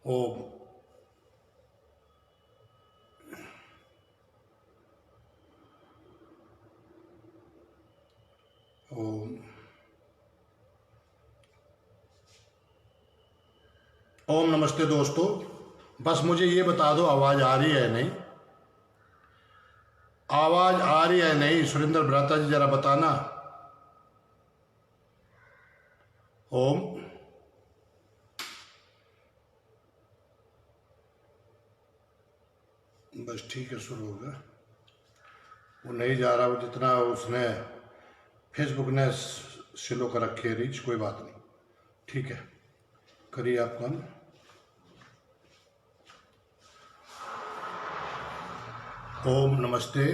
ओम। ओम। ओम नमस्ते दोस्तों, बस मुझे ये बता दो आवाज़ आ रही है नहीं? आवाज़ आ रही है नहीं? सुरेंद्र भ्राता जी जरा बताना। ओम। बस ठीक है, शुरू होगा। वो नहीं जा रहा, वो जितना उसने फेसबुक ने स्लो कर रखी है रीच, कोई बात नहीं, ठीक है, करिए आप काम। ओम नमस्ते।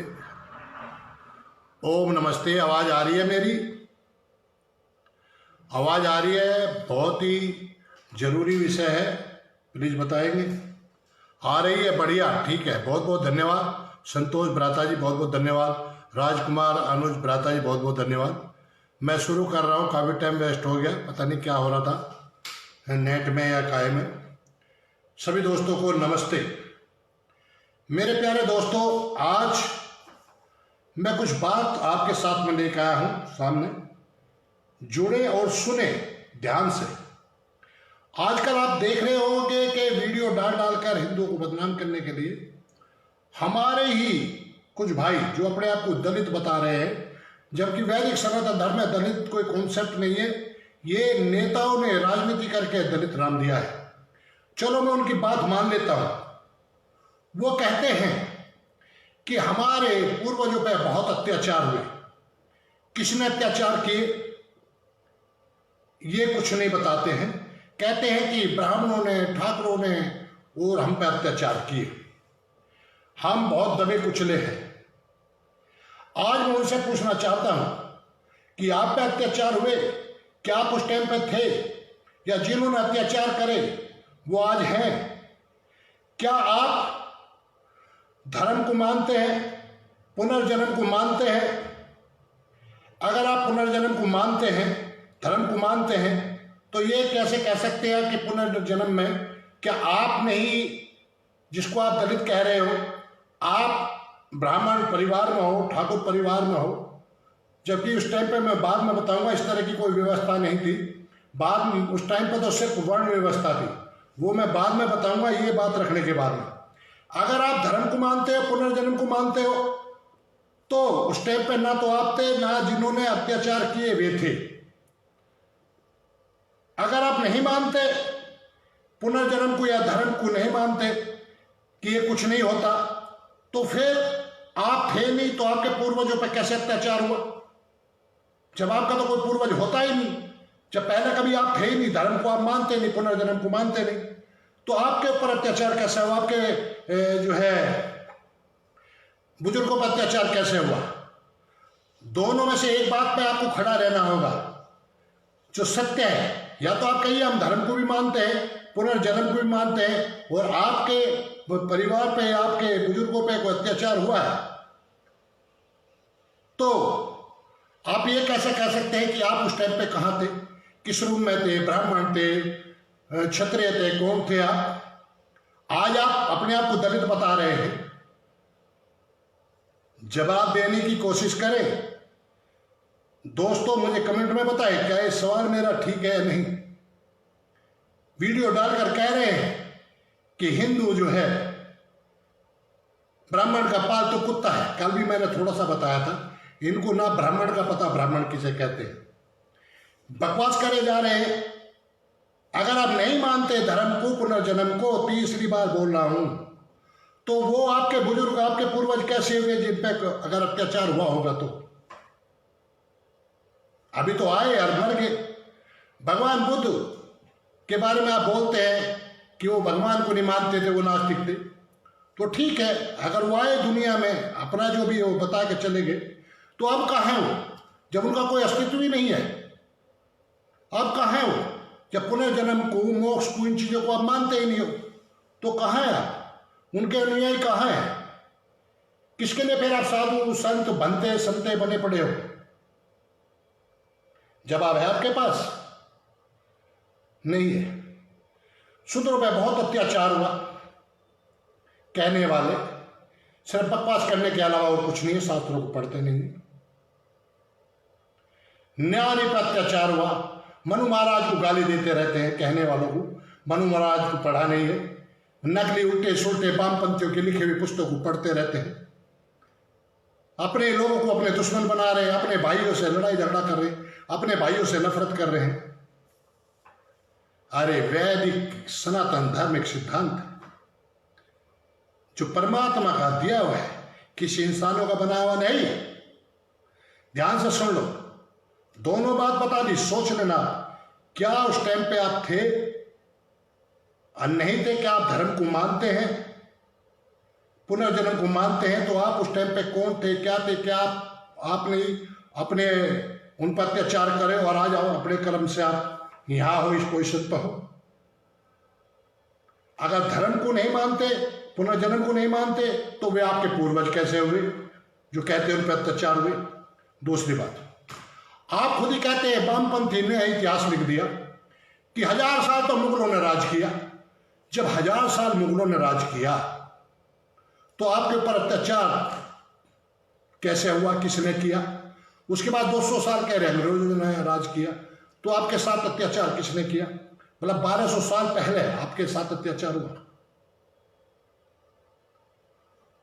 ओम नमस्ते। आवाज़ आ रही है मेरी? आवाज़ आ रही है? बहुत ही जरूरी विषय है, प्लीज़ बताएंगे। आ रही है? बढ़िया, ठीक है, बहुत बहुत धन्यवाद। संतोष भ्राता जी बहुत बहुत धन्यवाद। राजकुमार अनुज भ्राता जी बहुत बहुत धन्यवाद। मैं शुरू कर रहा हूँ, काफ़ी टाइम वेस्ट हो गया, पता नहीं क्या हो रहा था नेट में या काय में। सभी दोस्तों को नमस्ते। मेरे प्यारे दोस्तों, आज मैं कुछ बात आपके साथ में लेकर आया हूँ सामने, जुड़े और सुने ध्यान से। आजकल आप देख रहे होंगे कि वीडियो डालकर हिंदुओं को बदनाम करने के लिए हमारे ही कुछ भाई जो अपने आप को दलित बता रहे हैं, जबकि वैदिक सनातन धर्म में दलित कोई कॉन्सेप्ट नहीं है, ये नेताओं ने राजनीति करके दलित नाम दिया है। चलो मैं उनकी बात मान लेता हूं। वो कहते हैं कि हमारे पूर्वजों पर बहुत अत्याचार हुए। किसने अत्याचार किए ये कुछ नहीं बताते हैं। कहते हैं कि ब्राह्मणों ने, ठाकुरों ने और हम पे अत्याचार किए। हम बहुत दबे कुचले हैं। आज मैं उनसे पूछना चाहता हूं कि आप पे अत्याचार हुए, क्या आप उस टाइम पे थे? या जिन्होंने अत्याचार करे वो आज हैं? क्या आप धर्म को मानते हैं, पुनर्जन्म को मानते हैं? अगर आप पुनर्जन्म को मानते हैं, धर्म को मानते हैं, तो ये कैसे कह सकते हैं कि पुनर्जन्म में क्या आप नहीं, जिसको आप दलित कह रहे हो, आप ब्राह्मण परिवार में हो, ठाकुर परिवार में हो? जबकि उस टाइम पे मैं बाद में बताऊंगा, इस तरह की कोई व्यवस्था नहीं थी। बाद में उस टाइम पे तो सिर्फ वर्ण व्यवस्था थी, वो मैं बाद में बताऊंगा, ये बात रखने के बाद में। अगर आप धर्म को मानते हो, पुनर्जन्म को मानते हो, तो उस टाइम पे ना तो आप थे, ना जिन्होंने अत्याचार किए वे थे। अगर आप नहीं मानते पुनर्जन्म को या धर्म को नहीं मानते कि ये कुछ नहीं होता, तो फिर आप थे नहीं तो आपके पूर्वजों पर कैसे अत्याचार हुआ? जब आपका तो कोई पूर्वज होता ही नहीं, जब पहले कभी आप थे ही नहीं, धर्म को आप मानते नहीं, पुनर्जन्म को मानते नहीं, तो आपके ऊपर अत्याचार कैसे हुआ? आपके जो है बुजुर्गों पर अत्याचार कैसे हुआ? दोनों में से एक बात पे आपको खड़ा रहना होगा, जो सत्य है। या तो आप कहिए हम धर्म को भी मानते हैं, पुनर्जन्म को भी मानते हैं, और आपके परिवार पे, आपके बुजुर्गों पे कोई अत्याचार हुआ है, तो आप ये कैसे कह सकते हैं कि आप उस टाइम पे कहां थे, किस रूम में थे, ब्राह्मण थे, क्षत्रिय थे, कौन थे आप? आज आप अपने आप को दलित बता रहे हैं। जवाब देने की कोशिश करें दोस्तों, मुझे कमेंट में बताएं क्या ये सवाल मेरा ठीक है या नहीं। वीडियो डालकर कह रहे हैं कि हिंदू जो है ब्राह्मण का पालतू कुत्ता है। कल भी मैंने थोड़ा सा बताया था, इनको ना ब्राह्मण का पता ब्राह्मण किसे कहते हैं। बकवास करे जा रहे हैं। अगर आप नहीं मानते धर्म को, पुनर्जन्म को, तीसरी बार बोल रहा हूं, तो वो आपके बुजुर्ग, आपके पूर्वज कैसे हुए जिन पे अगर अत्याचार हुआ होगा? तो अभी तो आए और मर गए। भगवान बुद्ध के बारे में आप बोलते हैं कि वो भगवान को नहीं मानते थे, वो नास्तिक थे। तो ठीक है, अगर वो आए दुनिया में, अपना जो भी वो बता के चले गए, तो अब कहाँ है वो, जब उनका कोई अस्तित्व ही नहीं है? अब कहाँ है वो, जब पुनर्जन्म को, मोक्ष को, इन चीजों को आप मानते ही नहीं हो? तो कहाँ है आप? उनके अनुयायी कहाँ है? किसके लिए फिर आप साधु संत बनते संते बने पड़े हो? जवाब है आपके पास? नहीं है। शूद्रों पे बहुत अत्याचार हुआ। कहने वाले सिर्फ बकवास करने के अलावा और कुछ नहीं है, शास्त्रों को पढ़ते नहीं है। न्यारी पर अत्याचार हुआ। मनु महाराज को गाली देते रहते हैं कहने वालों को, मनु महाराज को पढ़ा नहीं है। नकली उल्टे सुलटे वामपंथियों के लिखे हुए पुस्तकों को पढ़ते रहते हैं। अपने लोगों को अपने दुश्मन बना रहे हैं, अपने भाइयों से लड़ाई झगड़ा कर रहे हैं, अपने भाइयों से नफरत कर रहे हैं। अरे वैदिक सनातन धर्म एक सिद्धांत है जो परमात्मा का दिया हुआ है, किसी इंसानों का बनाया हुआ नहीं। ध्यान से सुन लो, दोनों बात बता दी, सोच लेना। क्या उस टाइम पे आप थे और नहीं थे? क्या आप धर्म को मानते हैं, पुनर्जन्म को मानते हैं? तो आप उस टाइम पे कौन थे, क्या थे? क्या आपने अपने उन पर अत्याचार करे और आ जाओ अपने कर्म से आप यहां हो, इस पोजिशन पर हो? अगर धर्म को नहीं मानते, पुनर्जन्म को नहीं मानते, तो वे आपके पूर्वज कैसे हुए जो कहते हैं उन पर अत्याचार हुए? दूसरी बात, आप खुद ही कहते हैं वामपंथी ने इतिहास लिख दिया कि 1000 साल तो मुगलों ने राज किया। जब 1000 साल मुगलों ने राज किया तो आपके ऊपर अत्याचार कैसे हुआ, किसने किया? उसके बाद 200 साल कह रहे हैं अंग्रेजों ने राज किया, तो आपके साथ अत्याचार किसने किया? मतलब 1200 साल पहले आपके साथ अत्याचार हुआ।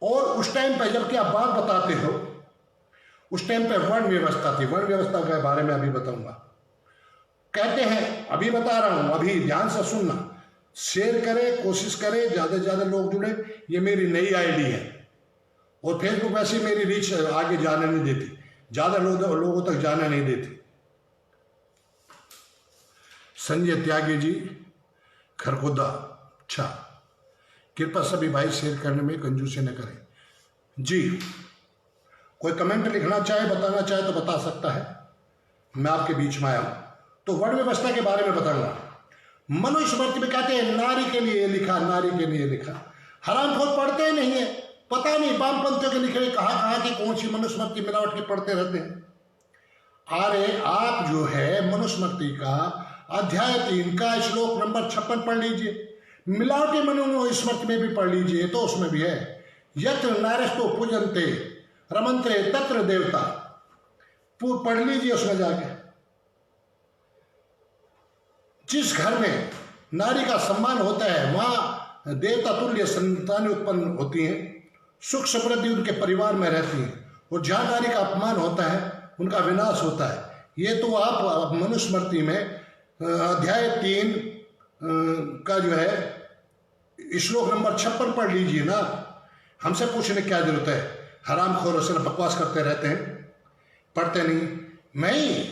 और उस टाइम पे जबकि आप बात बताते हो, उस टाइम पे वर्ण व्यवस्था थी। वर्ण व्यवस्था के बारे में अभी बताऊंगा। कहते हैं, अभी बता रहा हूं, अभी ध्यान से सुनना, शेयर करें, कोशिश करें, ज्यादा से ज्यादा लोग जुड़े। ये मेरी नई आईडी है और फेसबुक वैसे मेरी रीच आगे जाने नहीं देती, ज्यादा लोगों तक जाने नहीं देती। संजय त्यागी जी, खरगोदा, अच्छा, कृपया सभी भाई शेयर करने में कंजूसी न करें जी। कोई कमेंट लिखना चाहे, बताना चाहे तो बता सकता है, मैं आपके बीच में आया हूं। तो वर्ण व्यवस्था के बारे में बताऊंगा। मनुस्मृति में कहते हैं नारी के लिए लिखा, नारी के लिए लिखा। हरामखोर पढ़ते ही नहीं है, पता नहीं वामपंथियों के लिखे हुए कहाँ की कौन सी मनुस्मृति मिलावट के पढ़ते रहते हैं। अरे आप जो है मनुस्मृति का अध्याय 3 का श्लोक नंबर 56 पढ़ लीजिए, मिलावटी मनुस्मृति में भी पढ़ लीजिए, तो उसमें भी है यत्र नारस्तो पूजन्ते रमंत्रे तत्र देवता। पढ़ लीजिए उसमें जाके। जिस घर में नारी का सम्मान होता है वहां देवता तुल्य संतानें उत्पन्न होती हैं, सुख समृद्धि उनके परिवार में रहती है। और जहां नारी का अपमान होता है उनका विनाश होता है। ये तो आप मनुस्मृति में अध्याय 3 का जो है श्लोक नंबर 56 पढ़ लीजिए ना। हमसे पूछने क्या जरूरत है? हरामखोर सिर्फ बकवास करते रहते हैं, पढ़ते नहीं। मैं ही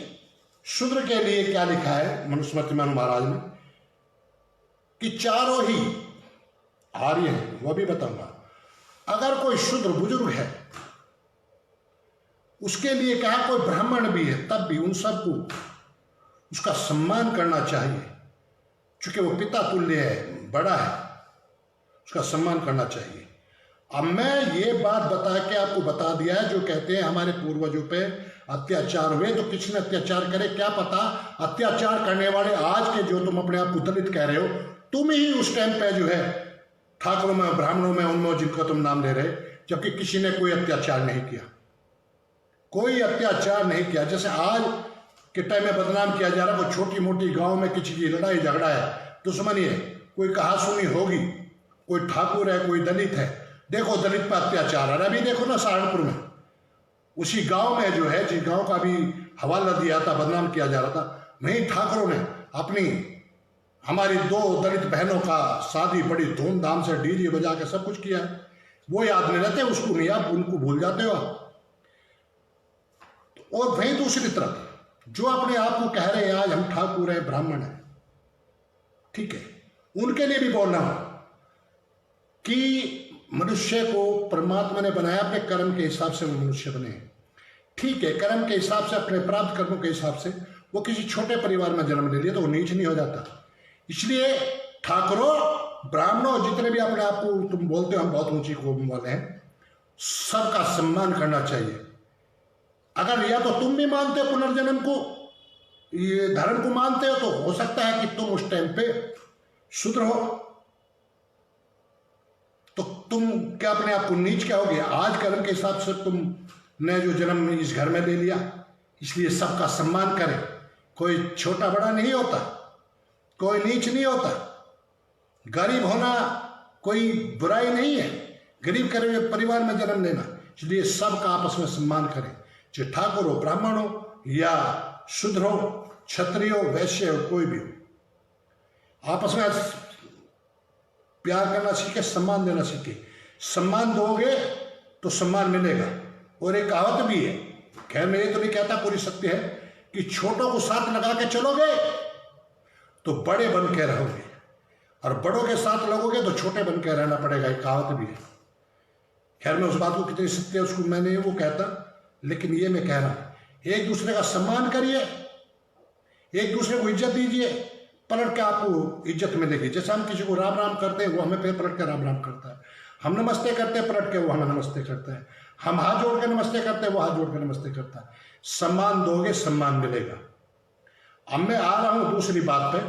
शूद्र के लिए क्या लिखा है मनुस्मृति में महाराज ने कि चारों ही आर्य हैं, वह भी बताऊंगा। अगर कोई शूद्र बुजुर्ग है उसके लिए कहा, कोई ब्राह्मण भी है तब भी उन सबको उसका सम्मान करना चाहिए, क्योंकि वो पिता तुल्य है, बड़ा है, उसका सम्मान करना चाहिए। अब मैं ये बात बता के आपको बता दिया है, जो कहते हैं हमारे पूर्वजों पे अत्याचार हुए, तो किसने अत्याचार करे क्या पता। अत्याचार करने वाले आज के जो तुम अपने आप को दलित कह रहे हो, तुम ही उस टाइम पे जो है ठाकुरों में, ब्राह्मणों में, उनमें जिनका तुम नाम ले रहे, जबकि किसी ने कोई अत्याचार नहीं किया, कोई अत्याचार नहीं किया। जैसे आज के टाइम में बदनाम किया जा रहा है, कोई छोटी मोटी गांव में किसी की लड़ाई झगड़ा है, दुश्मनी है, कोई कहा सुनी होगी, कोई ठाकुर है, कोई दलित है, देखो दलित पर अत्याचार है। अभी देखो ना सहारनपुर में, उसी गांव में जो है, जिस गांव का भी हवाला दिया था, बदनाम किया जा रहा था, वहीं ठाकुरों ने अपनी हमारी 2 दलित बहनों का शादी बड़ी धूमधाम से डीजे बजा के सब कुछ किया है। वो याद नहीं रहते, उसको नहीं, आप उनको भूल जाते हो आप। और वहीं दूसरी तरफ जो अपने आप को कह रहे हैं आज हम ठाकुर हैं, ब्राह्मण हैं, ठीक है, उनके लिए भी बोल रहा हूं कि मनुष्य को परमात्मा ने बनाया अपने कर्म के हिसाब से, वो मनुष्य बने हैं, ठीक है, कर्म के हिसाब से, अपने प्राप्त कर्मों के हिसाब से। वो किसी छोटे परिवार में जन्म ले लिया तो वो नीच नहीं हो जाता। इसलिए ठाकुरों, ब्राह्मणों, जितने भी अपने आप को तुम बोलते हो हम बहुत ऊंची कोम वाले हैं, सबका सम्मान करना चाहिए। अगर या तो तुम भी मानते हो पुनर्जन्म को, ये धर्म को मानते हो, तो हो सकता है कि तुम उस टाइम पे शूद्र हो तो तुम क्या अपने आप को नीच कहोगे? आज कर्म के हिसाब से तुमने जो जन्म इस घर में ले लिया, इसलिए सबका सम्मान करें। कोई छोटा बड़ा नहीं होता, कोई नीच नहीं होता। गरीब होना कोई बुराई नहीं है, गरीब परिवार में जन्म लेना, इसलिए सबका आपस में सम्मान करें, चाहे ठाकुर हो, ब्राह्मण हो या शूद्र हो, क्षत्रिय हो, वैश्य हो, कोई भी हो। आपस में प्यार करना सीखे, सम्मान देना सीखे। सम्मान दोगे तो सम्मान मिलेगा। और एक कहावत भी है, खैर मैं ये तो नहीं कहता पूरी सत्य है, कि छोटों को साथ लगा के चलोगे तो बड़े बन के रहोगे, और बड़ों के साथ लगोगे तो छोटे बन के रहना पड़ेगा। एक कहावत भी है। खैर मैं उस बात को कितनी सत्य है उसको मैं नहीं वो कहता, लेकिन ये मैं कह रहा हूं, एक दूसरे का सम्मान करिए, एक दूसरे को इज्जत दीजिए, पलट के आपको इज्जत मिलेगी। जैसे हम किसी को राम राम करते हैं, वो हमें फिर पलट के राम राम करता है। हम नमस्ते करते हैं, पलट के वो हमें नमस्ते करता है। हम हाथ जोड़ के नमस्ते करते हैं, वो हाथ जोड़ के नमस्ते करता है। सम्मान दोगे, सम्मान मिलेगा। अब मैं आ रहा हूं दूसरी बात पे,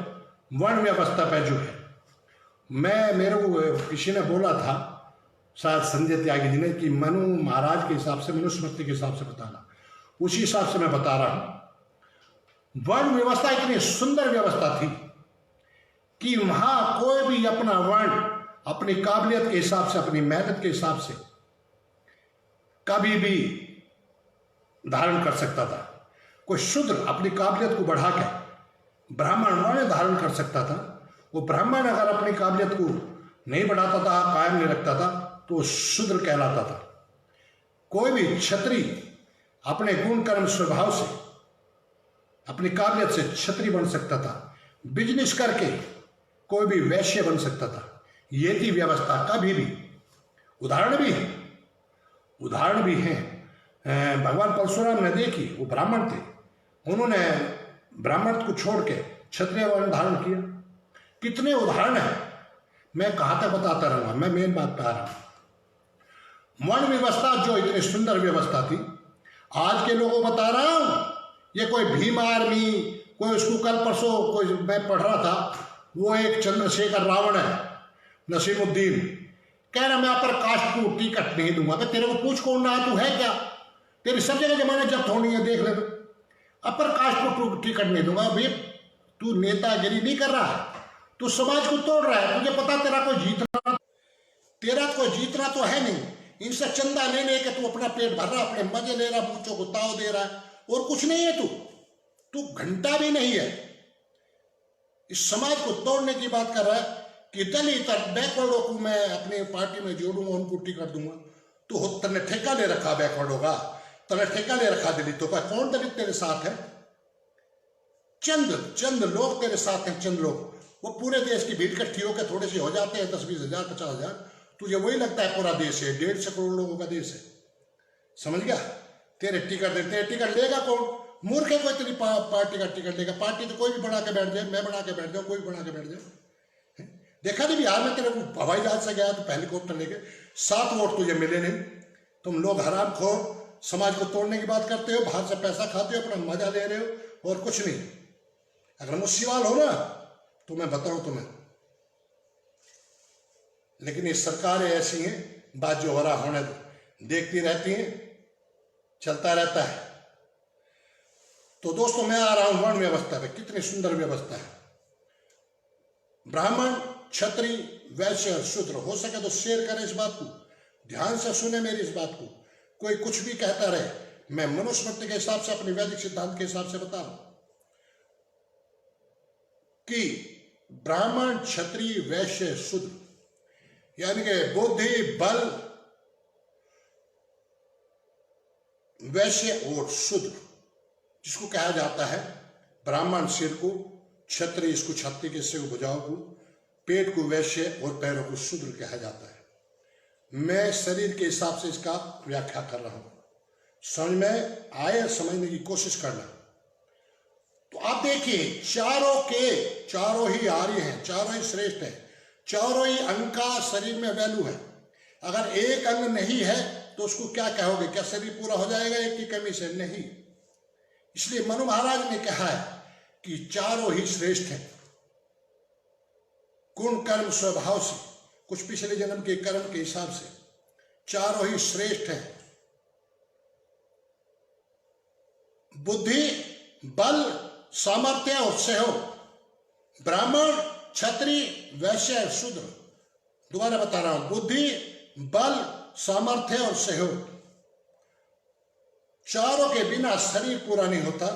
वर्ण व्यवस्था पे जो है। मेरे को किसी ने बोला था, शायद संजय त्यागी जी ने, कि मनु महाराज के हिसाब से, मनुस्मृति के हिसाब से बताना। उसी हिसाब से मैं बता रहा हूं। वर्ण व्यवस्था इतनी सुंदर व्यवस्था थी कि वहां कोई भी अपना वर्ण अपनी काबिलियत के हिसाब से, अपनी मेहनत के हिसाब से कभी भी धारण कर सकता था। कोई शूद्र अपनी काबिलियत को बढ़ा के ब्राह्मण वर्ण धारण कर सकता था। वो ब्राह्मण अगर अपनी काबिलियत को नहीं बढ़ाता था, कायम नहीं रखता था, तो वो शूद्र कहलाता था। कोई भी क्षत्रिय अपने गुण कर्म स्वभाव से, अपनी काबिलियत से क्षत्रिय बन सकता था। बिजनेस करके कोई भी वैश्य बन सकता था। ये थी व्यवस्था। कभी भी उदाहरण भी है, उदाहरण भी है। भगवान परशुराम ने देखी, वो ब्राह्मण थे, उन्होंने ब्राह्मण को छोड़ के क्षत्रिय वर्ण धारण किया। कितने उदाहरण हैं, मैं कहाँ तक बताता रहूंगा। मैं मेन बात पे आ रहा हूं। वर्ण व्यवस्था जो इतनी सुंदर व्यवस्था थी, आज के लोगों को बता रहा हूं। ये कोई भीम आर्मी, कोई उसको कल परसों कोई मैं पढ़ रहा था, वो एक चंद्रशेखर रावण है, नसीमुद्दीन, कह रहा मैं अपर कास्ट को टिकट नहीं दूंगा। मैं तेरे को पूछ कौन रहा, तू है क्या? तेरी सब जगह जमाने जब होनी है, देख ले। अपर कास्ट को टिकट नहीं दूंगा। भाई तू नेतागिरी नहीं कर रहा है, तू समाज को तोड़ रहा है। तुझे पता तेरा कोई जीतना तो है नहीं। इनसे चंदा ले लेके तू अपना पेट भर रहा, अपने मजे ले रहा, बूचों को ताव दे रहा है, और कुछ नहीं है। तू घंटा भी नहीं है। इस समाज को तोड़ने की बात कर रहा है कि दलित बैकवर्डों को मैं अपनी पार्टी में जोड़ूंगा, उनको टिकट दूंगा। तो तने ठेका ले रखा बैकवर्डों का, तने ठेका ले रखा दलितों का। कौन दलित तेरे साथ है? चंद लोग तेरे साथ हैं, चंद लोग। वो पूरे देश की भीड़ इकट्ठी होकर थोड़े से हो जाते हैं, 10-20 हजार 50 हजार। तुझे वही लगता है पूरा देश है? 150 करोड़ लोगों का देश है, समझ गया? तेरे टिकट देते हैं, टिकट लेगा कौन? मूर्ख है कोई तेरी पार्टी का टिकट लेगा? पार्टी तो कोई भी बना के बैठ जाए, मैं बना के बैठ जाऊं, कोई बना के बैठ जाए। देखा नहीं बिहार में तेरे को हवाई जहाज से गया तो हेलीकॉप्टर लेके 7 वोट तुझे मिले नहीं। तुम लोग हरामखोर समाज को तोड़ने की बात करते हो, बाहर से पैसा खाते हो, अपना मजा ले रहे हो और कुछ नहीं। अगर मुसीवाल हो ना तो मैं बताऊं तुम्हें, लेकिन ये सरकारें ऐसी हैं, बात जो हो रहा होने देखती रहती हैं, चलता रहता है। तो दोस्तों मैं आ रहा हूं वर्ण व्यवस्था पे। कितनी सुंदर व्यवस्था है। ब्राह्मण, क्षत्रिय, वैश्य और शूद्र। हो सके तो शेयर करें इस बात को, ध्यान से सुने मेरी इस बात को। कोई कुछ भी कहता रहे, मैं मनुस्मृति के हिसाब से, अपने वैदिक सिद्धांत के हिसाब से बता रहा हूं कि ब्राह्मण, क्षत्रिय, वैश्य, शूद्र, यानी कि बुद्धि, बल, वैश्य और शूद्र, जिसको कहा जाता है ब्राह्मण सिर को, क्षत्रिय इसको छाती के हिस्से को, भुजाओं को, पेट को वैश्य और पैरों को शूद्र कहा जाता है। मैं शरीर के हिसाब से इसका व्याख्या कर रहा हूं, समझ में आए, समझने की कोशिश करना। तो आप देखिए, चारों ही आर्य हैं, चारों ही श्रेष्ठ हैं, चारों ही अंग का शरीर में वैल्यू है। अगर एक अंग नहीं है तो उसको क्या कहोगे? क्या शरीर पूरा हो जाएगा एक की कमी से? नहीं। इसलिए मनु महाराज ने कहा है कि चारों ही श्रेष्ठ हैं। गुण कर्म स्वभाव से, कुछ पिछले जन्म के कर्म के हिसाब से चारों ही श्रेष्ठ हैं। बुद्धि, बल, सामर्थ्य और सहयोग। ब्राह्मण, क्षत्रिय, वैश्य और शूद्र। दोबारा बता रहा हूं, बुद्धि, बल, सामर्थ्य और सहयोग। चारों के बिना शरीर पूरा नहीं होता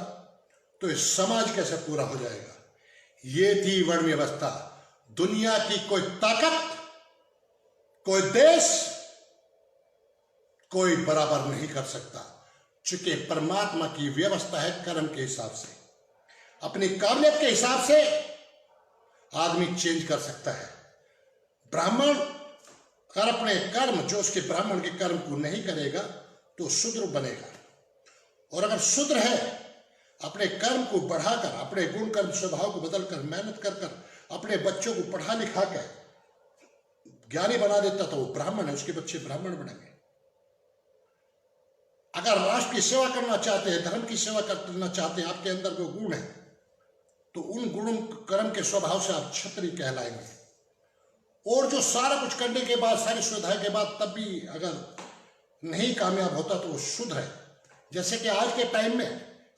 तो इस समाज कैसे पूरा हो जाएगा। ये थी वर्ण व्यवस्था। दुनिया की कोई ताकत, कोई देश, कोई बराबर नहीं कर सकता, चूंकि परमात्मा की व्यवस्था है कर्म के हिसाब से। अपनी काबिलियत के हिसाब से आदमी चेंज कर सकता है। ब्राह्मण अगर अपने कर्म, जो उसके ब्राह्मण के कर्म को नहीं करेगा तो शूद्र बनेगा, और अगर शूद्र है अपने कर्म को बढ़ाकर, अपने गुण कर्म स्वभाव को बदलकर, मेहनत कर कर अपने बच्चों को पढ़ा लिखा कर ज्ञानी बना देता तो वो ब्राह्मण है, उसके बच्चे ब्राह्मण बनेंगे। अगर राष्ट्र की सेवा करना चाहते हैं, धर्म की सेवा करना चाहते हैं, आपके अंदर कोई गुण है तो उन गुणों कर्म के स्वभाव से आप क्षत्रिय कहलाएंगे। और जो सारा कुछ करने के बाद, सारी सुविधाएं के बाद तब भी अगर नहीं कामयाब होता तो वो शूद्र है। जैसे कि आज के टाइम में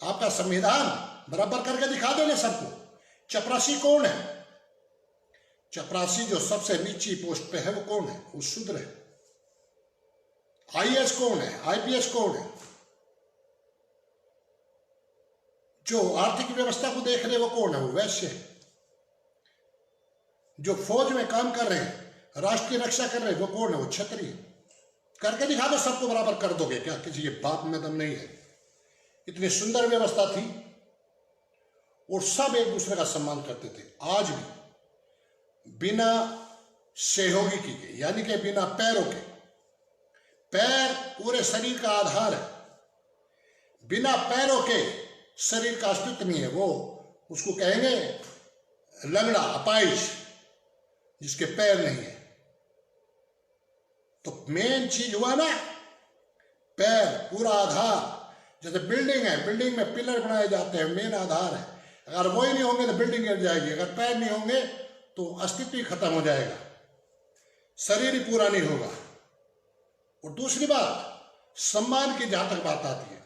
आपका संविधान बराबर करके दिखा देने सबको। चपरासी कौन है? चपरासी जो सबसे नीची पोस्ट पे है वो कौन है? वो शूद्र है। आईएएस कौन है? आईपीएस कौन है? जो आर्थिक व्यवस्था को देख रहे वो कौन है? वो वैश्य है। जो फौज में काम कर रहे हैं, राष्ट्र की रक्षा कर रहे हैं, वो कौन है? वो क्षत्रिय। करके दिखा दो, सबको बराबर कर दोगे क्या? किसी के बाप में दम नहीं है। इतनी सुंदर व्यवस्था थी और सब एक दूसरे का सम्मान करते थे। आज भी बिना सहयोगी के, यानी कि बिना पैरों के, पैर पूरे शरीर का आधार है, बिना पैरों के शरीर का अस्तित्व नहीं है। वो उसको कहेंगे लंगड़ा, अपाहिज, जिसके पैर नहीं है। तो मेन चीज हुआ ना पैर, पूरा आधार। जैसे बिल्डिंग है, बिल्डिंग में पिलर बनाए जाते हैं, मेन आधार है। अगर वो ही नहीं होंगे तो बिल्डिंग गिर जाएगी। अगर पैर नहीं होंगे तो अस्तित्व ही खत्म हो जाएगा, शरीर ही पूरा नहीं होगा। और दूसरी बात, सम्मान की जहां तक बात आती है,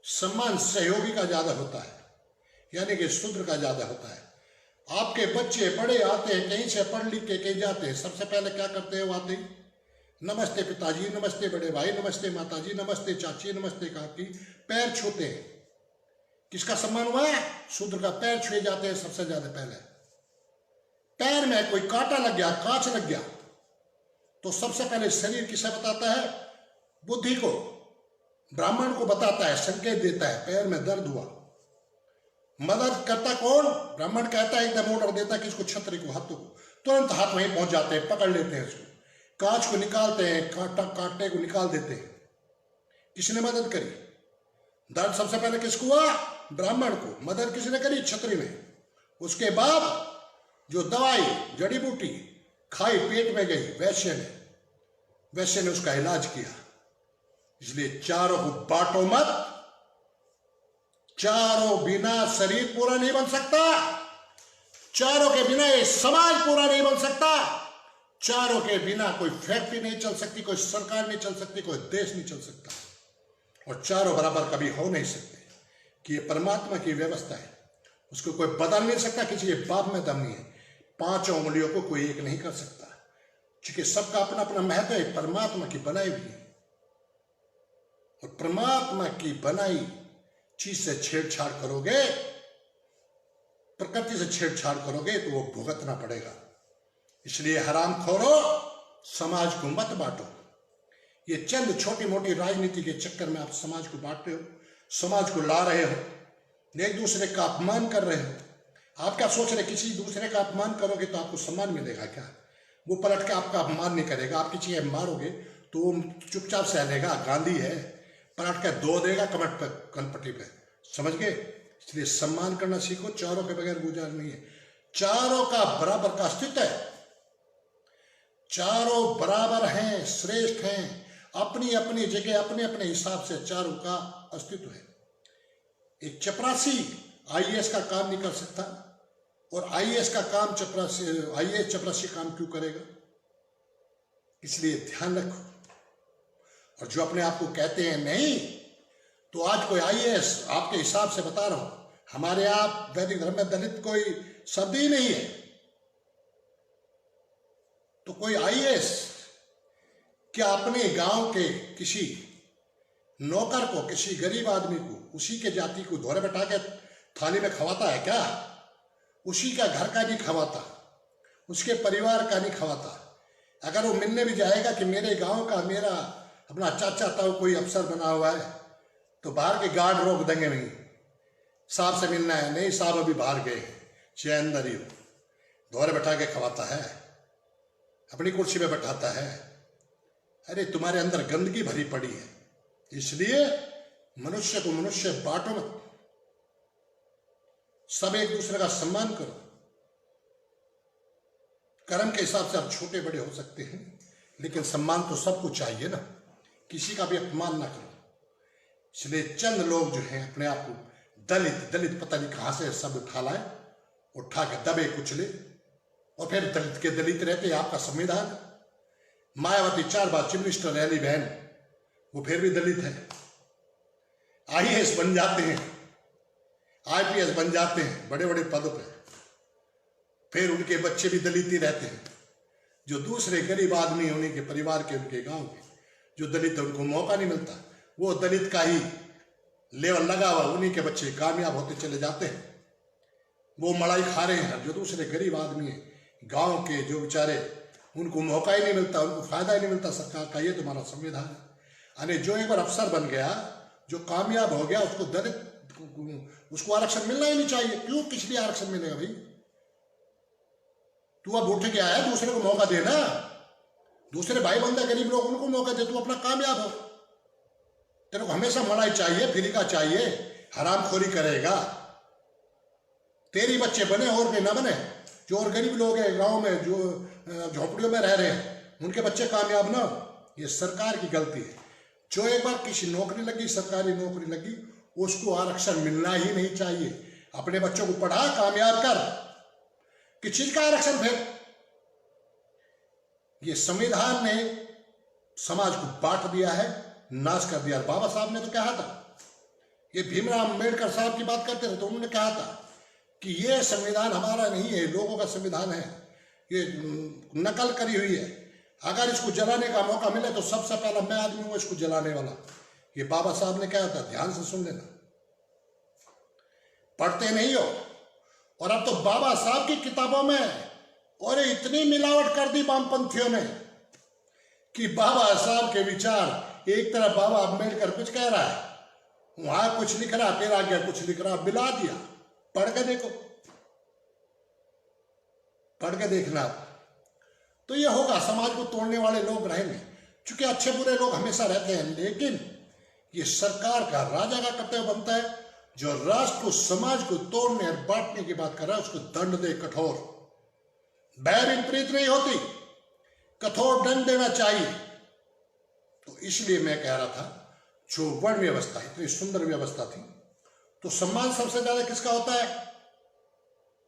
सम्मान सहयोगी का ज्यादा होता है, यानी कि शूद्र का ज्यादा होता है। आपके बच्चे बड़े आते हैं, कहीं से पढ़ लिख के कहीं जाते हैं, सबसे पहले क्या करते हैं? वो आते ही नमस्ते पिताजी, नमस्ते बड़े भाई, नमस्ते माताजी, नमस्ते चाची, नमस्ते काकी, पैर छूते हैं। किसका सम्मान हुआ है? शूद्र का। पैर छुए जाते हैं सबसे ज्यादा पहले। पैर में कोई कांटा लग गया, कांच लग गया, तो सबसे पहले शरीर किसे बताता है? बुद्धि को, ब्राह्मण को बताता है, संकेत देता है पैर में दर्द हुआ। मदद करता कौन? ब्राह्मण कहता है, एकदम ऑर्डर देता है कि इसको क्षत्रिय को, हाथों को, तुरंत हाथ वहीं पहुंच जाते हैं, पकड़ लेते हैं उसको, कांच को निकालते हैं, कांटे को निकाल देते हैं। किसने मदद करी? दर्द सबसे पहले किसको हुआ? ब्राह्मण को। मदद किसने करी? क्षत्रिय ने। उसके बाद जो दवाई, जड़ी बूटी खाई, पेट में गई, वैश्य ने। वैश्य ने उसका इलाज किया। इसलिए चारों को बांटो मत। चारों बिना शरीर पूरा नहीं बन सकता, चारों के बिना ये समाज पूरा नहीं बन सकता, चारों के बिना कोई फैक्ट्री नहीं चल सकती, कोई सरकार नहीं चल सकती, कोई देश नहीं चल सकता, और चारों बराबर कभी हो नहीं सकते। कि ये परमात्मा की व्यवस्था है, उसको कोई बदल नहीं सकता। किसी के बाप में दम नहीं है। पांचों उंगलियों को कोई एक नहीं कर सकता, क्योंकि सबका अपना अपना महत्व है, परमात्मा की बनाई हुई है। और परमात्मा की बनाई चीज से छेड़छाड़ करोगे, प्रकृति से छेड़छाड़ करोगे तो वो भुगतना पड़ेगा। इसलिए हराम खोरो, समाज को मत बांटो। ये चंद छोटी मोटी राजनीति के चक्कर में आप समाज को बांटते हो, समाज को ला रहे हो, एक दूसरे का अपमान कर रहे हो। आप क्या सोच रहे, किसी दूसरे का अपमान करोगे तो आपको सम्मान मिलेगा क्या? वो पलट के आपका अपमान नहीं करेगा। आप किसी को मारोगे तो वो चुपचाप सहलेगा, गांधी है, पलट के दो देगा कमट पर, कनपट्टी पे। समझ गए? इसलिए सम्मान करना सीखो। चारों के बगैर गुजार नहीं है। चारों का बराबर का अस्तित्व है, चारों बराबर हैं, श्रेष्ठ हैं, अपनी अपनी जगह, अपने अपने हिसाब से चारों का अस्तित्व है। एक चपरासी आईएएस का काम नहीं कर सकता, और आईएएस का काम चपरासी, आईएएस चपरासी काम क्यों करेगा? इसलिए ध्यान रखो। और जो अपने आप को कहते हैं नहीं, तो आज कोई आईएएस, आपके हिसाब से बता रहा हूं, हमारे यहाँ वैदिक धर्म में दलित कोई शब्द ही नहीं है, तो कोई आईएएस क्या अपने गांव के किसी नौकर को, किसी गरीब आदमी को, उसी के जाति को धोरे बैठा के थाली में खवाता है क्या? उसी का घर का नहीं खवाता, उसके परिवार का नहीं खवाता। अगर वो मिलने भी जाएगा कि मेरे गांव का मेरा अपना चाचा ताऊ कोई अफसर बना हुआ है, तो बाहर के गार्ड रोक देंगे, नहीं साहब से मिलना है, नहीं साहब अभी बाहर गए, चाहे अंदर ही हो, धोरे बैठा के खवाता है, अपनी कुर्सी पे बैठाता है। अरे तुम्हारे अंदर गंदगी भरी पड़ी है, इसलिए मनुष्य को मनुष्य बांटो मत, सब एक दूसरे का सम्मान करो। कर्म के हिसाब से आप छोटे बड़े हो सकते हैं, लेकिन सम्मान तो सबको चाहिए ना, किसी का भी अपमान ना करो। इसलिए चंद लोग जो हैं अपने आप को दलित दलित पता नहीं कहां से शब्द उठा लाए, उठा के दबे कुचले, और फिर दलित के दलित रहते। आपका संविधान, मायावती 4 बार चीफ मिनिस्टर रैली बहन, वो फिर भी दलित है। आईएएस बन जाते हैं, आईपीएस बन जाते हैं, बड़े बड़े पदों पे, फिर उनके बच्चे भी दलित ही रहते हैं। जो दूसरे गरीब आदमी, उन्हीं के परिवार के, उनके गांव के जो दलित है, उनको मौका नहीं मिलता, वो दलित का ही लेवल लगा हुआ, उन्हीं के बच्चे कामयाब होते चले जाते हैं, वो मलाई खा रहे हैं। जो दूसरे गरीब आदमी है गांव के, जो बेचारे, उनको मौका ही नहीं मिलता, उनको फायदा ही नहीं मिलता सरकार का। ये तुम्हारा संविधान है। यानी जो एक बार अफसर बन गया, जो कामयाब हो गया, उसको दलित, उसको आरक्षण मिलना ही नहीं चाहिए। क्यों, किस लिए आरक्षण मिलेगा भाई? तू अब उठ गया है, दूसरे को मौका देना, दूसरे भाई बंदा गरीब लोग, उनको मौका दे, तू अपना कामयाब हो। तेरे को हमेशा मलाई चाहिए, फ्री का चाहिए, हरामखोरी करेगा, तेरी बच्चे बने और भी ना बने। जो और गरीब लोग हैं गांव में, जो झोपड़ियों में रह रहे हैं, उनके बच्चे कामयाब ना हो, ये सरकार की गलती है। जो एक बार किसी नौकरी लगी, सरकारी नौकरी लगी, उसको आरक्षण मिलना ही नहीं चाहिए। अपने बच्चों को पढ़ा, कामयाब कर, किस चीज का आरक्षण? फिर ये संविधान ने समाज को बांट दिया है, नाश कर दिया। बाबा साहब ने तो कहा था, ये भीमराव अम्बेडकर साहब की बात करते थे, तो उन्होंने कहा था कि ये संविधान हमारा नहीं है, लोगों का संविधान है, ये नकल करी हुई है। अगर इसको जलाने का मौका मिले तो सबसे पहला मैं आदमी हूं इसको जलाने वाला। ये बाबा साहब ने कहा था, ध्यान से सुन लेना, पढ़ते नहीं हो। और अब तो बाबा साहब की किताबों में और इतनी मिलावट कर दी वामपंथियों ने कि बाबा साहब के विचार, एक तरफ बाबा अम्बेडकर कुछ कह रहा है, वहां कुछ लिख रहा, फिर आगे कुछ लिख रहा, मिला दिया। पढ़ के देखो, पढ़ के देखना। तो ये होगा, समाज को तोड़ने वाले लोग रहेंगे, क्योंकि अच्छे बुरे लोग हमेशा रहते हैं। लेकिन ये सरकार का, राजा का कर्तव्य बनता है, जो राष्ट्र को, समाज को तोड़ने और बांटने की बात कर रहा है, उसको दंड दे, कठोर। भय विपरीत नहीं होती, कठोर दंड देना चाहिए। तो इसलिए मैं कह रहा था, जो वर्ण व्यवस्था, इतनी सुंदर व्यवस्था थी, तो सम्मान सबसे ज्यादा किसका होता है?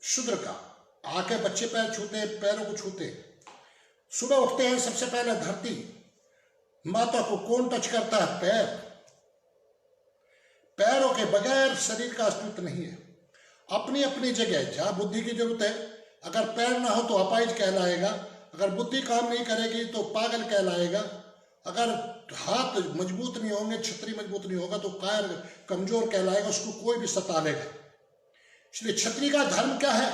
शूद्र का। आके बच्चे पैर छूते, पैरों को छूते, सुबह उठते हैं सबसे पहले धरती माता को कौन टच करता है? पैर। पैरों के बगैर शरीर का अस्तित्व नहीं है। अपनी अपनी जगह, जहां बुद्धि की जरूरत है, अगर पैर ना हो तो अपाहिज कहलाएगा, अगर बुद्धि काम नहीं करेगी तो पागल कहलाएगा, अगर हाथ मजबूत नहीं होंगे, छतरी मजबूत नहीं होगा तो कायर, कमजोर कहलाएगा, उसको कोई भी सता लेगा। इसलिए छतरी का धर्म क्या है?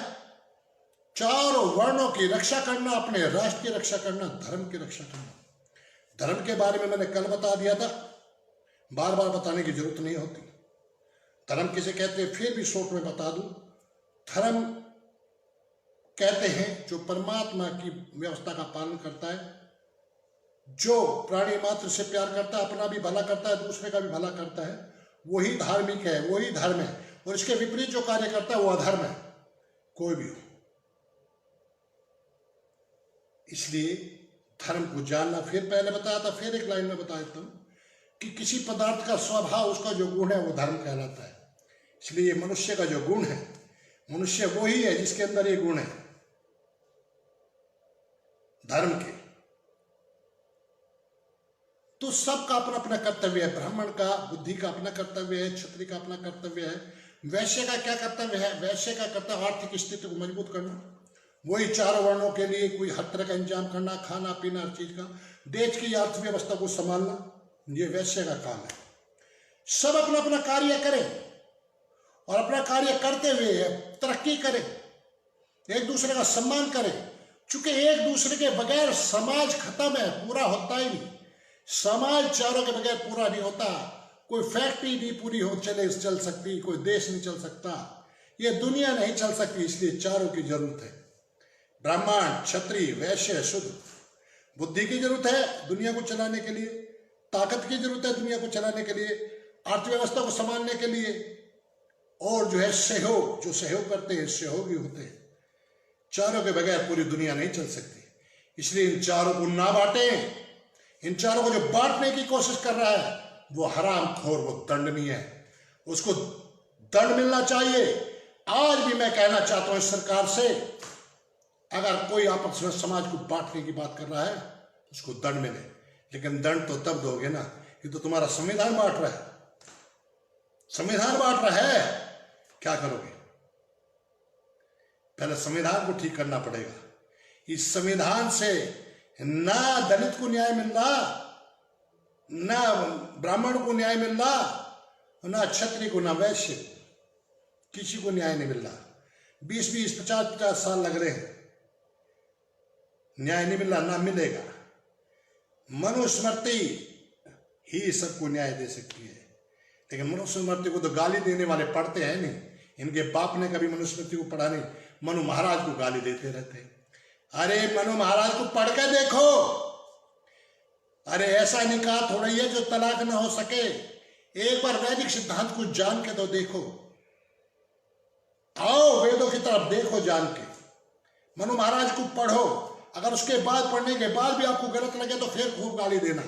चारों वर्णों की रक्षा करना, अपने राष्ट्र की रक्षा करना, धर्म की रक्षा करना। धर्म के बारे में मैंने कल बता दिया था, बार बार बताने की जरूरत नहीं होती। धर्म किसे कहते हैं, फिर भी शॉर्ट में बता दूं। धर्म कहते हैं जो परमात्मा की व्यवस्था का पालन करता है, जो प्राणी मात्र से प्यार करता है, अपना भी भला करता है, दूसरे का भी भला करता है, वही धार्मिक है, वही धर्म है। और इसके विपरीत जो कार्य करता है वो अधर्म है, कोई भी हो। इसलिए धर्म को जानना, फिर पहले बताया था, फिर एक लाइन में बता देता हूं कि किसी पदार्थ का स्वभाव, उसका जो गुण है वो धर्म कहलाता है। इसलिए मनुष्य का जो गुण है मनुष्य वो ही है जिसके अंदर ये गुण है धर्म के। तो सबका अपना अपना कर्तव्य है। ब्राह्मण का, बुद्धि का अपना कर्तव्य है, क्षत्रिय का अपना कर्तव्य है। वैश्य का क्या कर्तव्य है? वैश्य का कर्तव्य आर्थिक स्थिति को मजबूत करना, वही चारों वर्णों के लिए कोई हर तरह का इंतजाम करना, खाना पीना हर चीज का, देश की अर्थव्यवस्था को संभालना, ये वैश्य का काम है। सब अपना अपना कार्य करें और अपना कार्य करते हुए तरक्की करें, एक दूसरे का सम्मान करें। चूंकि एक दूसरे के बगैर समाज खत्म है, पूरा होता ही नहीं। समाज चारों के बगैर पूरा नहीं होता। कोई फैक्ट्री नहीं पूरी हो चल सकती, कोई देश नहीं चल सकता, ये दुनिया नहीं चल सकती। इसलिए चारों की जरूरत है। ब्राह्मण, क्षत्रिय, वैश्य, शूद्र। बुद्धि की जरूरत है दुनिया को चलाने के लिए, ताकत की जरूरत है दुनिया को चलाने के लिए, अर्थव्यवस्था को संभालने के लिए, और जो है सहयोग, जो सहयोग करते हैं सहयोगी होते हैं। चारों के बगैर पूरी दुनिया नहीं चल सकती। इसलिए इन चारों को ना बांटें। इन चारों को जो बांटने की कोशिश कर रहा है वो हरामखोर, वो दंडनीय है, उसको दंड मिलना चाहिए। आज भी मैं कहना चाहता हूं इस सरकार से, अगर कोई आपस में समाज को बांटने की बात कर रहा है उसको दंड मिले, लेकिन दंड तो तब दोगे ना, ये तो तुम्हारा संविधान बांट रहा है, संविधान बांट रहा है। क्या करोगे? पहले संविधान को ठीक करना पड़ेगा। इस संविधान से ना दलित को न्याय मिल रहा, ना ब्राह्मण को न्याय मिल रहा, ना क्षत्रिय को, ना वैश्य, किसी को न्याय नहीं मिल रहा। 20-20, 50-50 साल लग रहे हैं, न्याय नहीं मिल रहा, ना मिलेगा। मनुस्मृति ही सबको न्याय दे सकती है, लेकिन मनुस्मृति को तो गाली देने वाले पढ़ते हैं नहीं। इनके बाप ने कभी मनुस्मृति को पढ़ा नहीं, मनु महाराज को गाली देते रहते हैं। अरे मनु महाराज को पढ़ के देखो। अरे ऐसा निकाह थोड़ा ही है जो तलाक ना हो सके। एक बार वैदिक सिद्धांत को जान के तो देखो, आओ वेदों की तरफ देखो जान के। मनु महाराज को पढ़ो, अगर उसके बाद पढ़ने के बाद भी आपको गलत लगे तो फिर खूब गाली देना,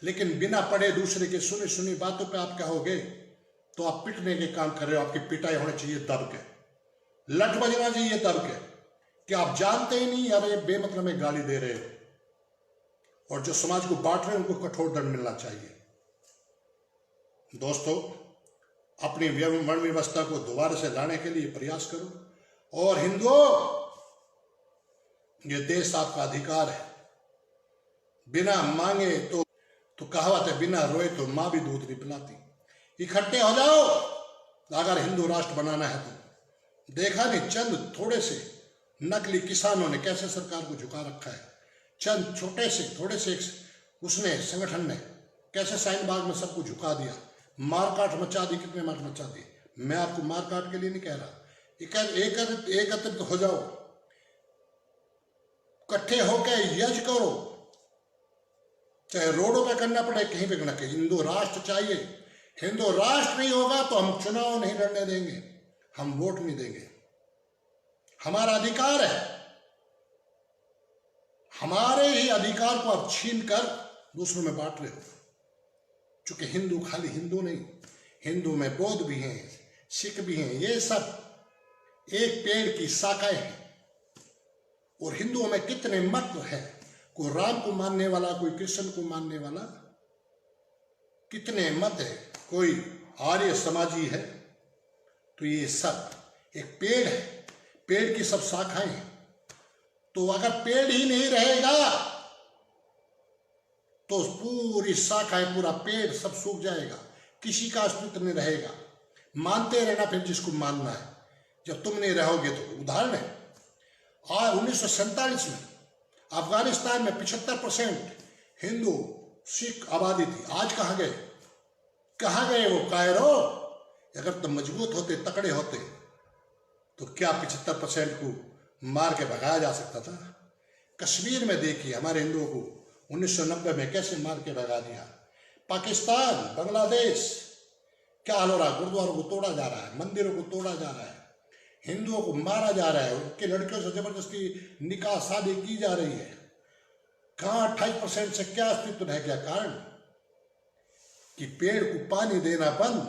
लेकिन बिना पढ़े दूसरे के सुनी सुनी बातों पे आप कहोगे तो आप पिटने के काम कर रहे हो। आपकी पिटाई होनी चाहिए दब के, लठ बजना चाहिए दब के, कि आप जानते ही नहीं, अरे बेमतलब में गाली दे रहे हो। और जो समाज को बांट रहे हैं उनको कठोर दंड मिलना चाहिए। दोस्तों, अपनी वर्ण व्यवस्था को दोबारा से लाने के लिए प्रयास करो। और हिंदुओं, ये देश आपका अधिकार है। बिना मांगे तो कहावत है, बिना रोए तो मां भी दूध नहीं पिलाती। इकट्ठे हो जाओ अगर हिंदू राष्ट्र बनाना है तो। देखा नहीं चंद थोड़े से नकली किसानों ने कैसे सरकार को झुका रखा है। चंद छोटे से थोड़े से उसने संगठन ने कैसे शाहीन बाग में सबको झुका दिया, मारकाट मचा दी, कितने मार मचा दी। मैं आपको मारकाट के लिए नहीं कह रहा, एकत्रित हो जाओ, इकट्ठे होकर यज्ञ करो, चाहे रोडों पे करना पड़े, कहीं पे करना। हिंदू राष्ट्र चाहिए। हिंदू राष्ट्र नहीं होगा तो हम चुनाव नहीं लड़ने देंगे, हम वोट नहीं देंगे। हमारा अधिकार है, हमारे ही अधिकार को आप छीन कर दूसरों में बांट रहे हो। चूंकि हिंदू खाली हिंदू नहीं, हिंदू में बौद्ध भी हैं, सिख भी हैं, ये सब एक पेड़ की शाखाएं हैं। और हिंदुओं में कितने मत हैं, कोई राम को मानने वाला, कोई कृष्ण को मानने वाला, कितने मत है, कोई आर्य समाजी है। तो ये सब एक पेड़ है, पेड़ की सब शाखाएं हैं। तो अगर पेड़ ही नहीं रहेगा तो पूरी शाखाएं, पूरा पेड़ सब सूख जाएगा, किसी का अस्तित्व नहीं रहेगा। मानते रहना फिर जिसको मानना है, जब तुम नहीं रहोगे तो। उदाहरण है, और 1947 में अफगानिस्तान में 75% हिंदू सिख आबादी थी। आज कहाँ गए? कहाँ गए वो कायरो? अगर तुम मजबूत होते, तकड़े होते, तो क्या 75% को मार के भगाया जा सकता था? कश्मीर में देखिए हमारे हिंदुओं को 1990 में कैसे मार के भगा दिया। पाकिस्तान, बांग्लादेश, क्या हाल हो रहा है? गुरुद्वारों को तोड़ा जा रहा है, मंदिरों को तोड़ा जा रहा है, हिंदुओं को मारा जा रहा है, उनके लड़कियों से जबरदस्ती निकाह शादी की जा रही है। कहाँ 28% से क्या अस्तित्व रह गया? कारण कि पेड़ को पानी देना बंद,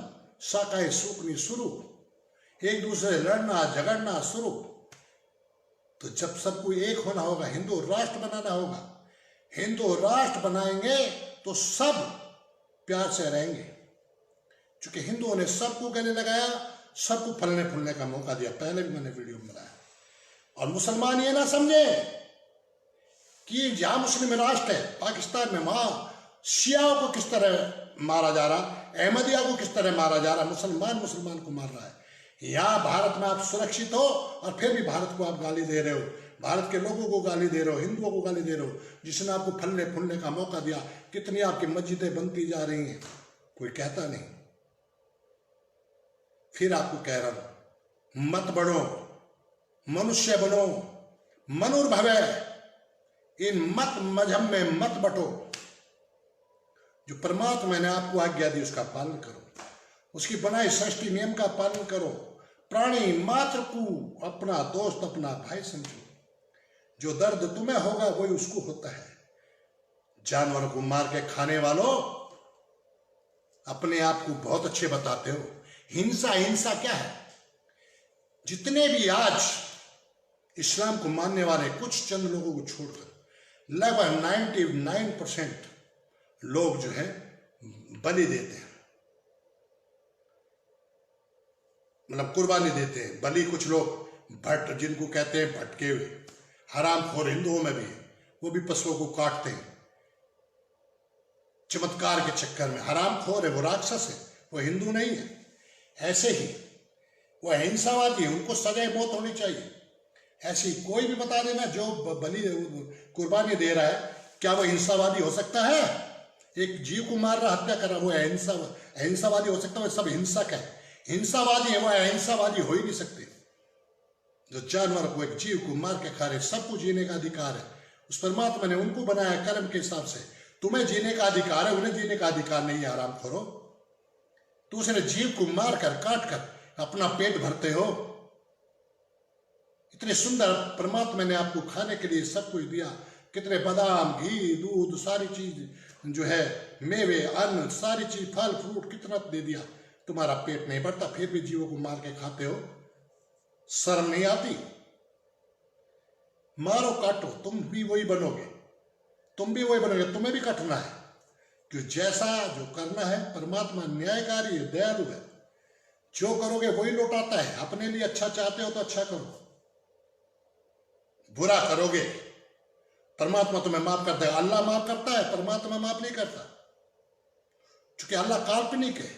शाखाएं सूखनी शुरू। एक दूसरे से लड़ना झगड़ना शुरू। तो जब सबको एक होना होगा, हिंदू राष्ट्र बनाना होगा, हिंदू राष्ट्र बनाएंगे तो सब प्यार से रहेंगे। क्योंकि हिंदुओं ने सबको गले लगाया, सबको फलने फूलने का मौका दिया, पहले भी मैंने वीडियो में बताया। और मुसलमान ये ना समझे कि जहां मुस्लिम राष्ट्र है पाकिस्तान में, वहां शियाओं को किस तरह मारा जा रहा, अहमदिया को किस तरह मारा जा रहा, मुसलमान मुसलमान को मार रहा है। यहाँ भारत में आप सुरक्षित हो और फिर भी भारत को आप गाली दे रहे हो, भारत के लोगों को गाली दे रहे हो, हिंदुओं को गाली दे रहे हो, जिसने आपको फलने फूलने का मौका दिया। कितनी आपकी मस्जिदें बनती जा रही हैं, कोई कहता नहीं। फिर आपको कह रहा हूं, मत बढ़ो, मनुष्य बनो, मनुर्भवः, इन मत मजहब में मत बटो। जो परमात्मा ने आपको आज्ञा दी उसका पालन करो, उसकी बनाए सृष्टि नियम का पालन करो। प्राणी मात्र को अपना दोस्त अपना भाई समझो। जो दर्द तुम्हें होगा वही उसको होता है। जानवरों को मार के खाने वालों, अपने आप को बहुत अच्छे बताते हो। हिंसा हिंसा क्या है? जितने भी आज इस्लाम को मानने वाले कुछ चंद लोगों को छोड़कर लगभग 99% लोग जो है बलि देते हैं, मतलब कुर्बानी देते हैं। बलि कुछ लोग भट्ट, जिनको कहते हैं भटके हुए हरामखोर, हिंदुओं में भी है, वो भी पशुओं को काटते हैं चमत्कार के चक्कर में। हरामखोर है, वो राक्षस है, वो हिंदू नहीं है। ऐसे ही वो हिंसावादी है, उनको सजाए मौत होनी चाहिए। ऐसी कोई भी बता देना जो बलि कुर्बानी दे रहा है, क्या वो हिंसावादी हो सकता है? एक जीव को मार रहा, हत्या कर रहा, वो अहिंसावादी हो सकता है? वो सब हिंसक है, हिंसावादी है, वो अहिंसावादी हो ही नहीं सकते। जो जानवर को, एक जीव को मार के खा रहे, सबको जीने का अधिकार है। उस परमात्मा ने उनको बनाया कर्म के हिसाब से। तुम्हें जीने का अधिकार है, उन्हें जीने का अधिकार नहीं है। आराम करो। दूसरे जीव को मार कर काट कर अपना पेट भरते हो। इतने सुंदर परमात्मा ने आपको खाने के लिए सब कुछ दिया। कितने बादाम, घी, दूध, सारी चीज जो है, मेवे, अन्न, सारी चीज, फल फ्रूट, कितना दे दिया। तुम्हारा पेट नहीं भरता, फिर भी जीवों को मार के खाते हो। शर्म नहीं आती? मारो काटो, तुम भी वही बनोगे, तुम भी वही बनोगे, तुम्हें भी कटना है। कि जैसा जो करना है, परमात्मा न्यायकारी है, दयालु है। जो करोगे वही लौटाता है। अपने लिए अच्छा चाहते हो तो अच्छा करो, बुरा करोगे परमात्मा तुम्हें माफ करता है। अल्लाह माफ करता है, परमात्मा माफ नहीं करता। क्योंकि अल्लाह काल्पनिक है,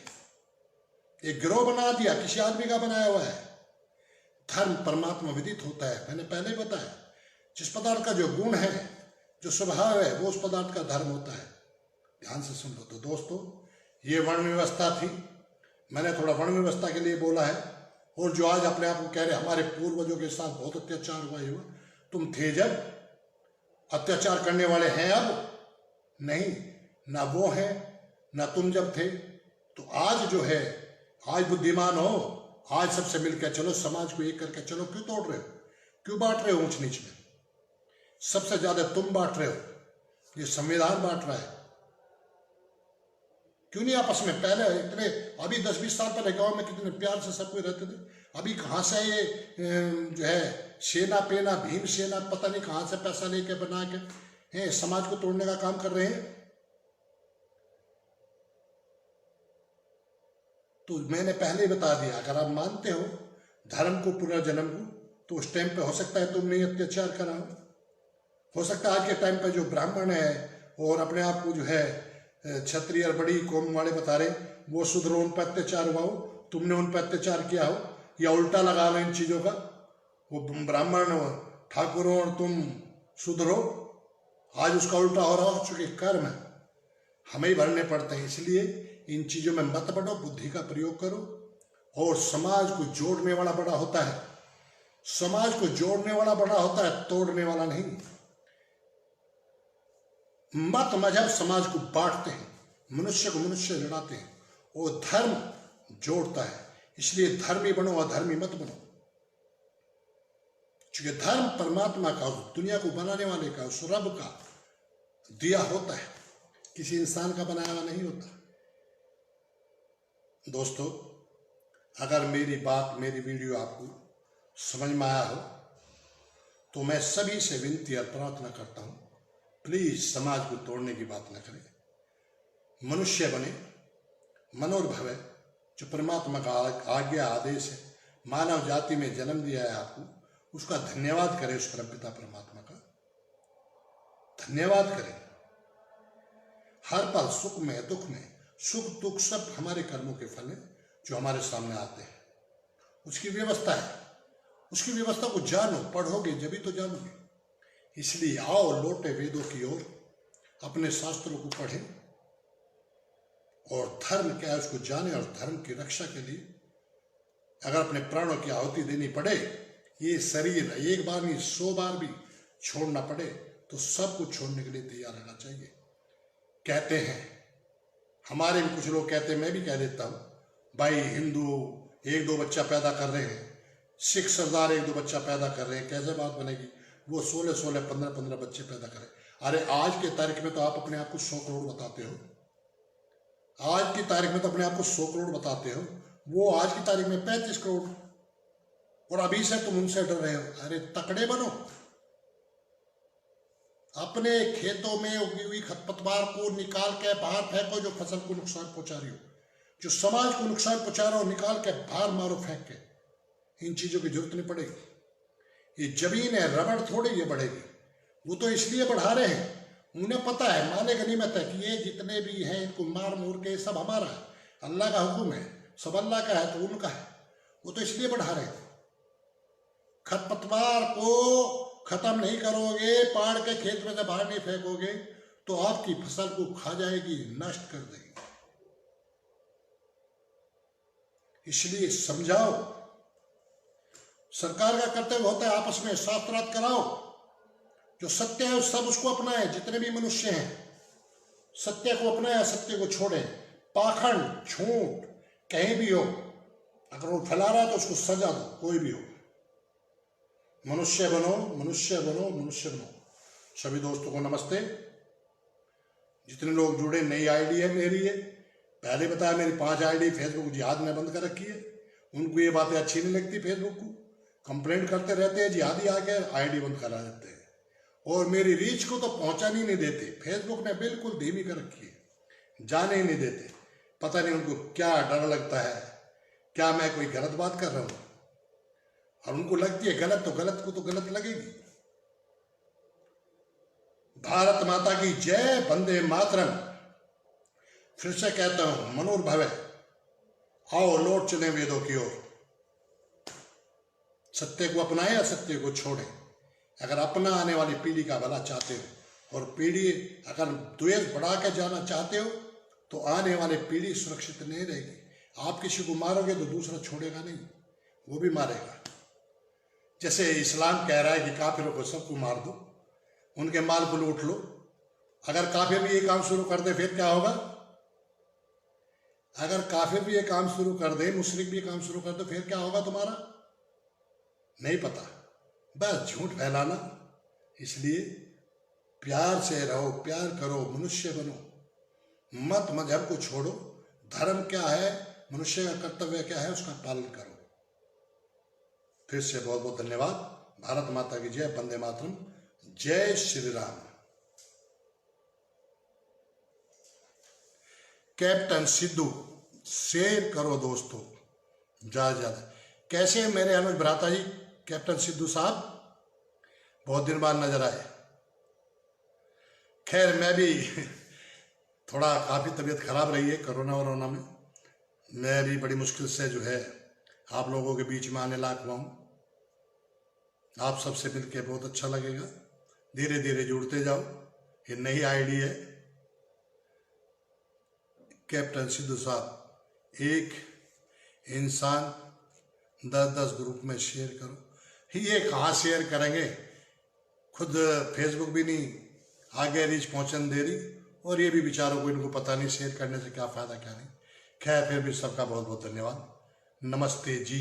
एक गिरोह बना दिया, किसी आदमी का बनाया हुआ है। धर्म परमात्मा विदित होता है, मैंने पहले बताया। जिस पदार्थ का जो गुण है, जो स्वभाव है, वो उस पदार्थ का धर्म होता है। ध्यान से सुन लो। तो दोस्तों, ये वर्ण व्यवस्था थी, मैंने थोड़ा वर्ण व्यवस्था के लिए बोला है। और जो आज अपने आप को कह रहे हमारे पूर्वजों के साथ बहुत अत्याचार हुआ, ये हुआ, तुम थे जब? अत्याचार करने वाले हैं अब? नहीं, ना वो है ना तुम जब थे। तो आज जो है, आज बुद्धिमान हो, आज सबसे मिलकर चलो, समाज को एक करके चलो। क्यों तोड़ रहे हो? क्यों बांट रहे हो ऊंच नीच में? सबसे ज्यादा तुम बांट रहे हो, ये संविधान बांट रहा है। क्यों नहीं आपस में? पहले इतने, अभी 10-20 साल पहले गांव में कितने प्यार से सब कोई रहते थे। अभी कहाँ से ये जो है सेना पेना, भीम सेना, पता नहीं कहाँ से पैसा लेके बना के हैं, समाज को तोड़ने का काम कर रहे हैं। तो मैंने पहले ही बता दिया, अगर आप मानते हो धर्म को, पुनर्जन्म को, तो उस टाइम पे हो सकता है तुम नहीं अत्याचार कराओ। हो सकता है आज के टाइम पे जो ब्राह्मण है और अपने आप को जो है क्षत्रिय और बड़ी कौम वाले बता रहे, वो सुधरो, उन पर अत्याचार हुआ हो, तुमने उन पर अत्याचार किया हो, या उल्टा लगा लो इन चीजों का। वो ब्राह्मण ठाकुरों और तुम सुधरो, आज उसका उल्टा हो रहा हो। चूंकि कर्म है, हमें ही भरने पड़ते हैं। इसलिए इन चीजों में मत पड़ो, बुद्धि का प्रयोग करो। और समाज को जोड़ने वाला बड़ा होता है, समाज को जोड़ने वाला बड़ा होता है, तोड़ने वाला नहीं। मत मजहब समाज को बांटते हैं, मनुष्य को मनुष्य लड़ाते हैं, और धर्म जोड़ता है। इसलिए धर्मी बनो, अधर्मी मत बनो। क्योंकि धर्म परमात्मा का, दुनिया को बनाने वाले का, उस रब का दिया होता है, किसी इंसान का बनाया हुआ नहीं होता। दोस्तों, अगर मेरी बात, मेरी वीडियो आपको समझ में आया हो तो मैं सभी से विनती और प्रार्थना करता हूँ, प्लीज समाज को तोड़ने की बात न करें। मनुष्य बने, मनोर्भव है, जो परमात्मा का आज्ञा आदेश है, मानव जाति में जन्म दिया है आपको, उसका धन्यवाद करें, उस परमपिता परमात्मा का धन्यवाद करें। हर पल सुख में दुख में, सुख दुख सब हमारे कर्मों के फल हैं जो हमारे सामने आते हैं। उसकी व्यवस्था है, उसकी व्यवस्था को जानो, पढ़ोगे जभी तो जानोगे। इसलिए आओ लौटे वेदों की ओर, अपने शास्त्रों को पढ़ें और धर्म क्या है उसको जाने, और धर्म की रक्षा के लिए अगर अपने प्राणों की आहुति देनी पड़े, ये शरीर एक बार नहीं 100 बार भी छोड़ना पड़े तो सब कुछ छोड़ने के लिए तैयार रहना चाहिए। कहते हैं हमारे भी कुछ लोग कहते हैं, मैं भी कह देता हूँ, भाई हिंदू 1-2 बच्चा पैदा कर रहे हैं, सिख सरदार 1-2 बच्चा पैदा कर रहे हैं, कैसे बात बनेगी? वो 16-16, 15-15 बच्चे पैदा करें। अरे आज के तारीख में तो आप अपने आप को 100 करोड़ बताते हो, आज की तारीख में तो अपने आप को 100 करोड़ बताते हो, वो आज की तारीख में 35 करोड़, और अभी से तुम उनसे डर रहे हो। अरे तकड़े बनो, अपने खेतों में उगी हुई खरपतवार को निकाल के बाहर फेंको जो फसल को नुकसान पहुंचा रही हो, जो समाज को नुकसान पहुंचा रहा हो, निकाल के बाहर मारो, फेंक के। इन चीजों की जरूरत नहीं पड़ेगी। ये जमीन है, रबड़ थोड़ी ये बढ़ेगी। वो तो इसलिए बढ़ा रहे हैं, उन्हें पता है, माने गनीमत है कि ये जितने भी हैं इनको मार मूर के सब हमारा है, अल्लाह का हुक्म है, सब अल्लाह का है तो उनका है। वो तो इसलिए बढ़ा रहे थे। खरपतवार को खत्म नहीं करोगे, पाड़ के खेत में से बाहर नहीं फेंकोगे तो आपकी फसल को खा जाएगी, नष्ट कर देगी। इसलिए समझाओ, सरकार का कर्तव्य होता है आपस में शास्त्रार्थ कराओ, जो सत्य है सब उसको अपनाए, जितने भी मनुष्य हैं सत्य को अपनाए, असत्य को छोड़े। पाखंड झूठ कहीं भी हो, अगर वो फैला रहा है तो उसको सजा दो, कोई भी हो। मनुष्य बनो, मनुष्य बनो, मनुष्य बनो। सभी दोस्तों को नमस्ते। जितने लोग जुड़े, नई आईडी है मेरी, है पहले बताया मेरी 5 आईडी फेसबुक जिहाद ने बंद कर रखी है। उनको ये बातें अच्छी नहीं लगती, फेसबुक को कंप्लेंट करते रहते हैं, जिहादी आके आईडी बंद करा देते हैं और मेरी रीच को तो पहुंचाने ही नहीं देते। फेसबुक ने बिल्कुल धीमी कर रखी है, जाने ही नहीं देते। पता नहीं उनको क्या डर लगता है, क्या मैं कोई गलत बात कर रहा हूं, और उनको लगती है गलत, तो गलत को तो गलत लगेगी। भारत माता की जय, वंदे मातरम। फिर से कहता हूं, मनोर्भव है, आओ लौट चले वेदों की ओर। सत्य को अपनाएं, असत्य को छोड़ें। अगर अपना आने वाली पीढ़ी का भला चाहते हो और पीढ़ी अगर द्वेष बढ़ा के जाना चाहते हो तो आने वाली पीढ़ी सुरक्षित नहीं रहेगी। आप किसी को मारोगे तो दूसरा छोड़ेगा नहीं, वो भी मारेगा। जैसे इस्लाम कह रहा है कि काफिरों को सबको मार दो, उनके माल को लूट लो। अगर काफिर भी ये काम शुरू कर दे फिर क्या होगा? अगर काफिर भी ये काम शुरू कर दे, मुशरिक भी ये काम शुरू कर दे, फिर क्या होगा तुम्हारा? नहीं पता, बस झूठ फैलाना। इसलिए प्यार से रहो, प्यार करो, मनुष्य बनो, मत मजहब को छोड़ो। धर्म क्या है, मनुष्य का कर्तव्य क्या है, उसका पालन करो। फिर से बहुत बहुत धन्यवाद। भारत माता की जय, वंदे मातरम, जय श्री राम। कैप्टन सिद्धू शेयर करो दोस्तों ज्यादा ज्यादा। कैसे मेरे अनुज भ्राता जी कैप्टन सिद्धू साहब, बहुत दिन बाद नजर आए। खैर मैं भी थोड़ा काफ़ी तबीयत खराब रही है कोरोना वरोना में। मैं भी बड़ी मुश्किल से जो है आप लोगों के बीच में आने लायक हुआ हूँ। आप सबसे मिलकर बहुत अच्छा लगेगा। धीरे धीरे जुड़ते जाओ। ये नई आईडी है कैप्टन सिद्धू साहब। एक इंसान 10-10 ग्रुप में शेयर करो। ये कहाँ शेयर करेंगे, खुद फेसबुक भी नहीं आगे रीच पहुँचने दे रही, और ये भी बेचारों को इनको पता नहीं शेयर करने से क्या फ़ायदा क्या नहीं। खैर फिर भी सबका बहुत बहुत धन्यवाद। नमस्ते जी।